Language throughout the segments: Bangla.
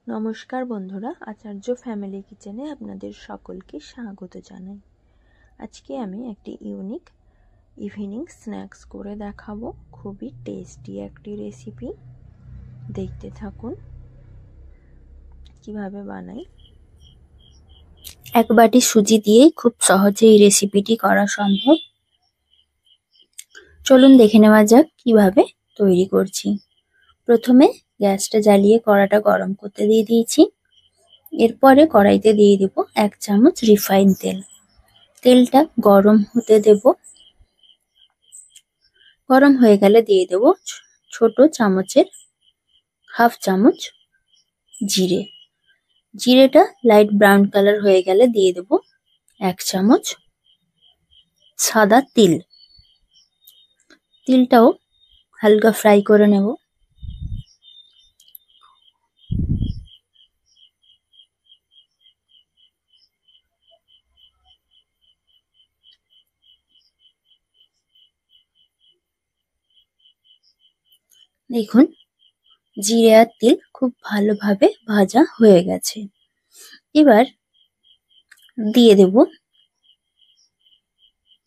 নমস্কার বন্ধুরা, আচার্য ফ্যামিলি কিচেনে আপনাদের সকলকে স্বাগত জানাই। আজকে আমি একটি ইউনিক ইভিনিং স্ন্যাক্স করে দেখাবো। খুবই টেস্টি একটি রেসিপি। দেখতে থাকুন কিভাবে বানাই। এক বাটি সুজি দিয়েই খুব সহজে এই রেসিপিটি করা সম্ভব। চলুন দেখে নেওয়া যাক কিভাবে তৈরি করছি। প্রথমে গ্যাসটা জ্বালিয়ে কড়াটা গরম করতে দিয়ে দিয়েছি। এরপরে কড়াইতে দিয়ে দেব 1 চামচ রিফাইন তেল। তেলটা গরম হতে দেব। গরম হয়ে গেলে দিয়ে দেব ছোট চামচের 1/2 চামচ জিরে। জিরেটা লাইট ব্রাউন কালার হয়ে গেলে দিয়ে দেব 1 চামচ সাদা তিল। তিলটাও হালকা ফ্রাই করে নেব। দেখুন জিরে আর তিল খুব ভালোভাবে ভাজা হয়ে গেছে। এবার দিয়ে দেব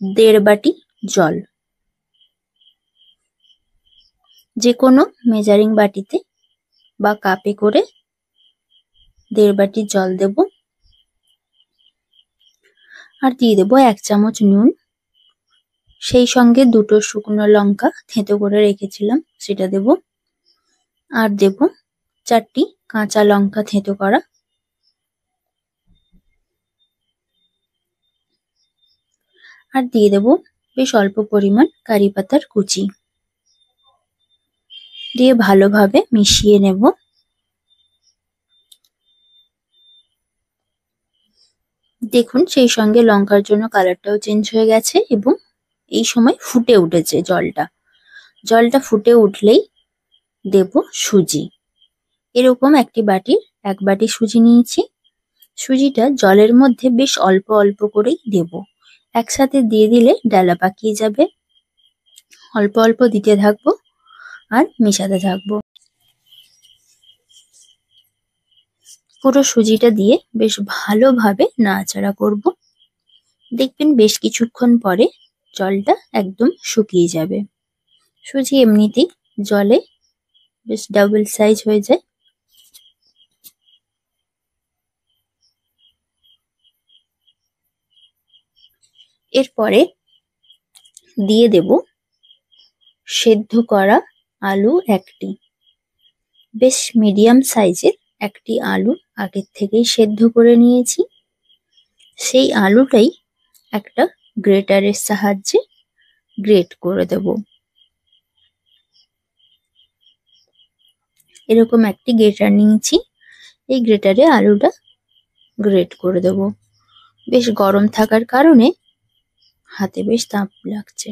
1.5 বাটি জল। যে কোনো মেজারিং বাটিতে বা কাপে করে 1.5 বাটি জল দেব। আর দিয়ে দেব 1 চামচ নুন। সেই সঙ্গে 2টো শুকনো লঙ্কা থেঁতো করে রেখেছিলাম, সেটা দেব। আর দেব 4টি কাঁচা লঙ্কা থেঁতো করা। আর দিয়ে দেব বেশ অল্প পরিমাণ কারি পাতার কুচি। দিয়ে ভালোভাবে মিশিয়ে নেব। দেখুন সেই সঙ্গে লঙ্কার জন্য কালারটাও চেঞ্জ হয়ে গেছে এবং এই সময় ফুটে উঠেছে জলটা। জলটা ফুটে উঠলেই দেব সুজি। এরকম একটি বাটির 1 বাটি সুজি নিয়েছি। সুজিটা জলের মধ্যে বেশ অল্প অল্প করেই দেব। একসাথে দিয়ে দিলে ডালা পাকিয়ে যাবে। অল্প অল্প দিতে থাকবো আর মেশাতে থাকবো। পুরো সুজিটা দিয়ে বেশ ভালোভাবে নাড়াচাড়া করব। দেখবেন বেশ কিছুক্ষণ পরে জলটা একদম শুকিয়ে যাবে। সুজি এমনিতেই জলে বেশ ডাবল সাইজ হয়ে যায়। এরপরে দিয়ে দেব সেদ্ধ করা আলু 1টি। বেশ মিডিয়াম সাইজের একটি আলু আগের থেকেই সেদ্ধ করে নিয়েছি। সেই আলুটাই একটা গ্রেটারের সাহায্যে গ্রেট করে দেব। এরকম একটি গ্রেটার নিয়েছি। এই গ্রেটারে আলুটা গ্রেট করে দেব। বেশ গরম থাকার কারণে হাতে বেশ তাপ লাগছে।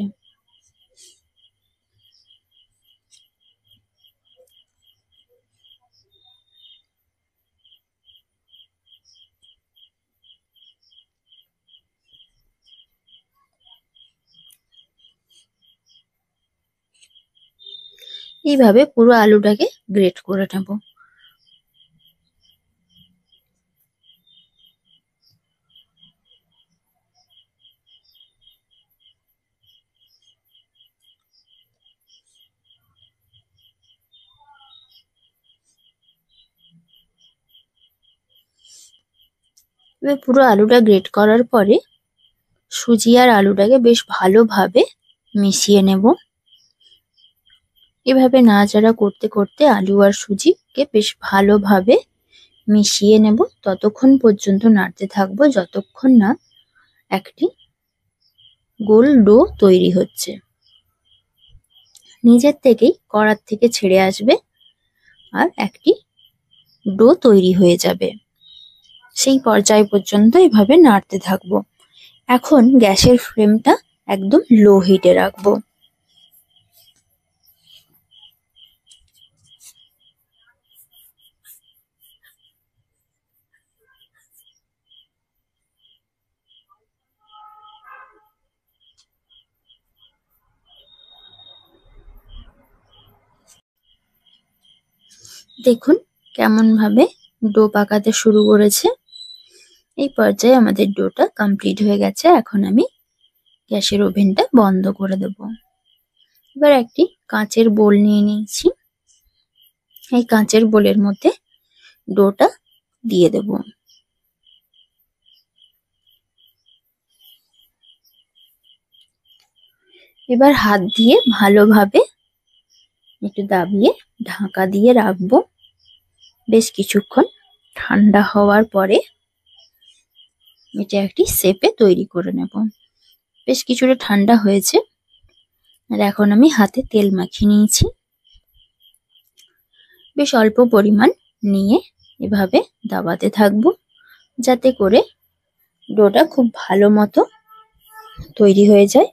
এইভাবে পুরো আলুটাকে গ্রেট করে নেব। এবার পুরো আলুটা গ্রেট করার পরে সুজি আর আলুটাকে বেশ ভালোভাবে মিশিয়ে নেব। এভাবে নাড়াচাড়া করতে করতে আলু আর সুজিকে বেশ ভালোভাবে মিশিয়ে নেব। ততক্ষণ পর্যন্ত নাড়তে থাকবো যতক্ষণ না একটি গোল ডো তৈরি হচ্ছে। নিজের থেকেই কড়ার থেকে ছেড়ে আসবে আর একটি ডো তৈরি হয়ে যাবে। সেই পর্যায় পর্যন্ত এভাবে নাড়তে থাকবো। এখন গ্যাসের ফ্লেমটা একদম লো হিটে রাখবো। দেখুন কেমন ভাবে ডো পাকাতে শুরু করেছে। এই পর্যায়ে আমাদের ডোটা কমপ্লিট হয়ে গেছে। এখন আমি গ্যাসের ওভেনটা বন্ধ করে দেব। এবার একটি কাঁচের বোল নিয়ে নিয়েছি। এই কাঁচের বোলের মধ্যে ডোটা দিয়ে দেব। এবার হাত দিয়ে ভালোভাবে একটু দাবিয়ে ঢাকা দিয়ে রাখবো বেশ কিছুক্ষণ। ঠান্ডা হওয়ার পরে এটা একটি শেপে তৈরি করে নেব। বেশ কিছুটা ঠান্ডা হয়েছে। আর এখন আমি হাতে তেল মাখিয়ে নিয়েছি। বেশ অল্প পরিমাণ নিয়ে এভাবে দাবাতে থাকবো, যাতে করে ডোটা খুব ভালো মতো তৈরি হয়ে যায়।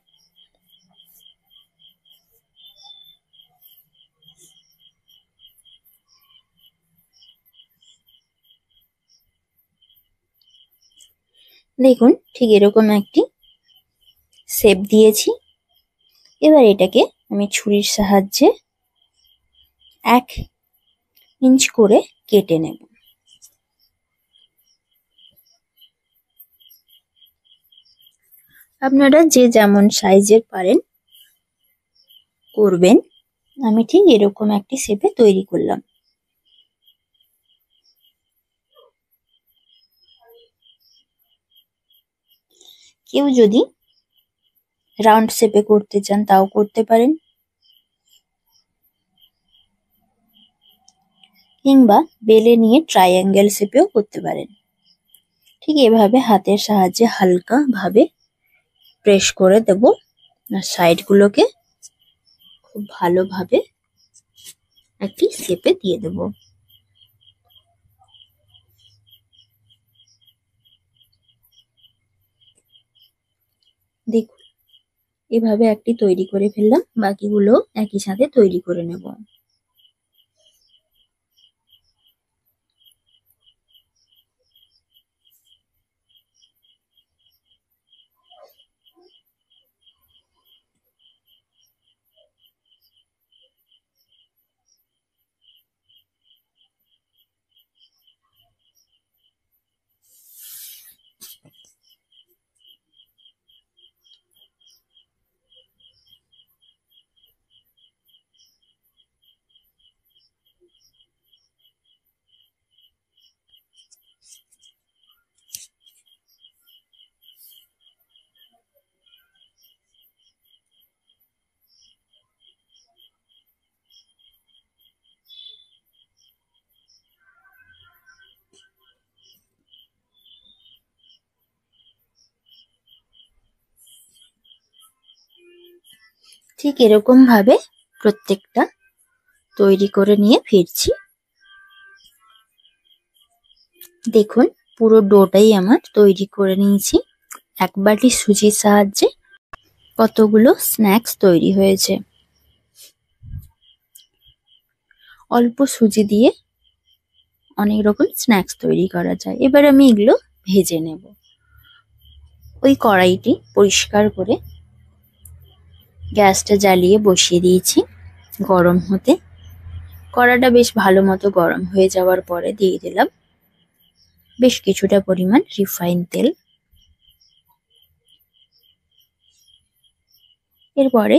দেখুন ঠিক এরকম একটি শেপ দিয়েছি। এবার এটাকে আমি ছুরির সাহায্যে 1 ইঞ্চ করে কেটে নেব। আপনারা যে যেমন সাইজের পারেন করবেন। আমি ঠিক এরকম একটি শেপে তৈরি করলাম। কেউ যদি রাউন্ড শেপে করতে চান তাও করতে পারেন, কিংবা বেলে নিয়ে ট্রায়াঙ্গেল শেপেও করতে পারেন। ঠিক এভাবে হাতের সাহায্যে হালকা ভাবে প্রেস করে দেব আর সাইডগুলোকে খুব ভালোভাবে একটি শেপে দিয়ে দেব। দেখুন এভাবে একটি তৈরি করে ফেললাম। বাকিগুলো একই সাথে তৈরি করে নেব। ঠিক এরকম ভাবে প্রত্যেকটা তৈরি করে নিয়ে ফিরছি। দেখুন পুরো ডোটাই আমার তৈরি করে নিয়েছি। 1 বাটি সুজির সাহায্যে কতগুলো স্ন্যাক্স তৈরি হয়েছে। অল্প সুজি দিয়ে অনেক রকম স্ন্যাক্স তৈরি করা যায়। এবার আমি এগুলো ভেজে নেব। ওই কড়াইটি পরিষ্কার করে গ্যাসটা জ্বালিয়ে বসিয়ে দিয়েছি গরম হতে। কড়াটা বেশ ভালো মতো গরম হয়ে যাওয়ার পরে দিয়ে দিলাম বেশ কিছুটা পরিমাণ রিফাইন তেল। এরপরে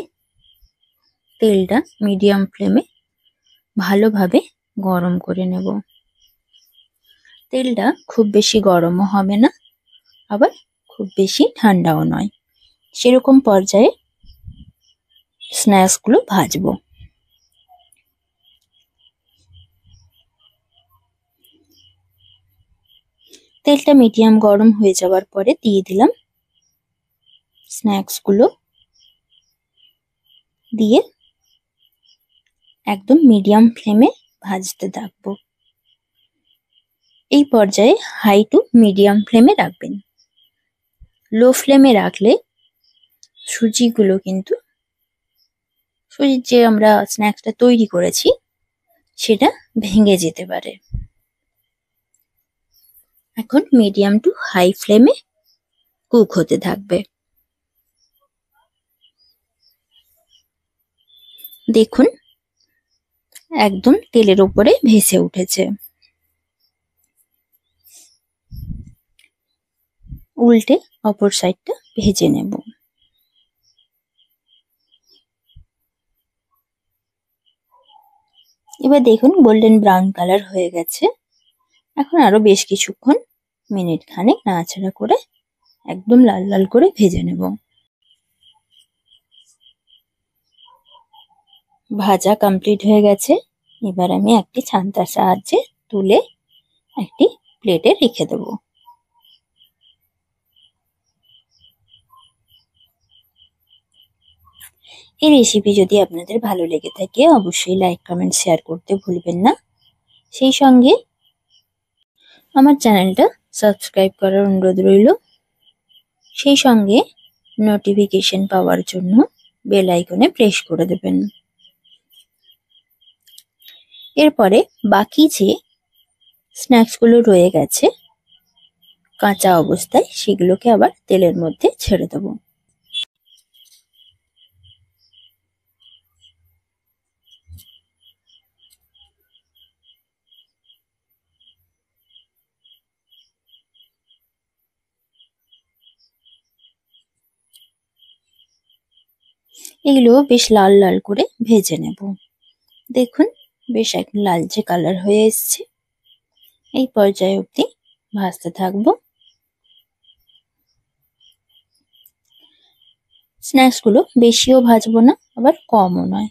তেলটা মিডিয়াম ফ্লেমে ভালোভাবে গরম করে নেব। তেলটা খুব বেশি গরমও হবে না, আবার খুব বেশি ঠান্ডাও নয়। সেরকম পর্যায়ে স্ন্যাক্সগুলো ভাজবো। তেলটা মিডিয়াম গরম হয়ে যাওয়ার পরে দিয়ে দিলাম স্ন্যাক্সগুলো। দিয়ে একদম মিডিয়াম ফ্লেমে ভাজতে থাকবো। এই পর্যায়ে হাই টু মিডিয়াম ফ্লেমে রাখবেন। লো ফ্লেমে রাখলে সুজিগুলো কিন্তু সুজির যে আমরা স্ন্যাক্সটা তৈরি করেছি সেটা ভেঙে যেতে পারে। এখন মিডিয়াম টু হাই ফ্লেমে কুক হতে থাকবে। দেখুন একদম তেলের উপরে ভেসে উঠেছে। উল্টে অপর সাইডটা ভেজে নেব। এবার দেখুন গোল্ডেন ব্রাউন কালার হয়ে গেছে। এখন আরো বেশ কিছুক্ষণ মিনিট খানেক নাড়াচাড়া করে একদম লাল লাল করে ভেজে নেব। ভাজা কমপ্লিট হয়ে গেছে। এবার আমি একটি ছান্তার সাহায্যে তুলে একটি প্লেটে রেখে দেব। এই রেসিপি যদি আপনাদের ভালো লেগে থাকে অবশ্যই লাইক, কমেন্ট, শেয়ার করতে ভুলবেন না। সেই সঙ্গে আমার চ্যানেলটা সাবস্ক্রাইব করার অনুরোধ রইল। সেই সঙ্গে নোটিফিকেশন পাওয়ার জন্য বেল আইকনে প্রেস করে দেবেন। এরপরে বাকি যে স্ন্যাক্সগুলো রয়ে গেছে কাঁচা অবস্থায় সেগুলোকে আবার তেলের মধ্যে ছেড়ে দেবো। এগুলো বেশ লাল লাল করে ভেজে নেব। দেখুন বেশ এক লালচে কালার হয়ে এসছে। এই পর্যায়ে অবধি ভাজতে থাকবো। স্ন্যাক্সগুলো বেশিও ভাজবো না আবার কমও নয়,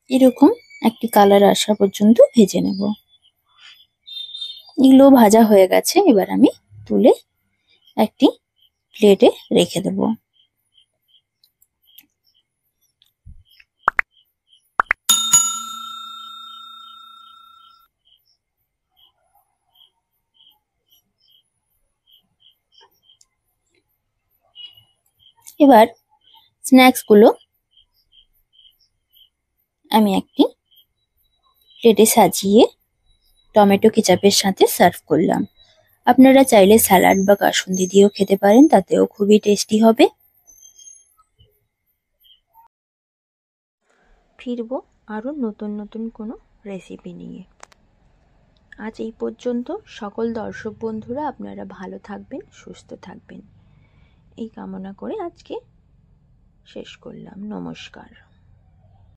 এরকম একটি কালার আসা পর্যন্ত ভেজে নেব। এগুলো ভাজা হয়ে গেছে। এবার আমি তুলে একটি প্লেটে রেখে দেব। এবার স্ন্যাক্সগুলো আমি একটি প্লেটে সাজিয়ে টমেটো কেচাপের সাথে সার্ভ করলাম। আপনারা চাইলে স্যালাড বা কাসুন্দি দিয়েও খেতে পারেন, তাতেও খুবই টেস্টি হবে। ফিরবো আরও নতুন নতুন কোনো রেসিপি নিয়ে। আজ এই পর্যন্ত। সকল দর্শক বন্ধুরা আপনারা ভালো থাকবেন, সুস্থ থাকবেন এই কামনা করে আজকে শেষ করলাম। নমস্কার।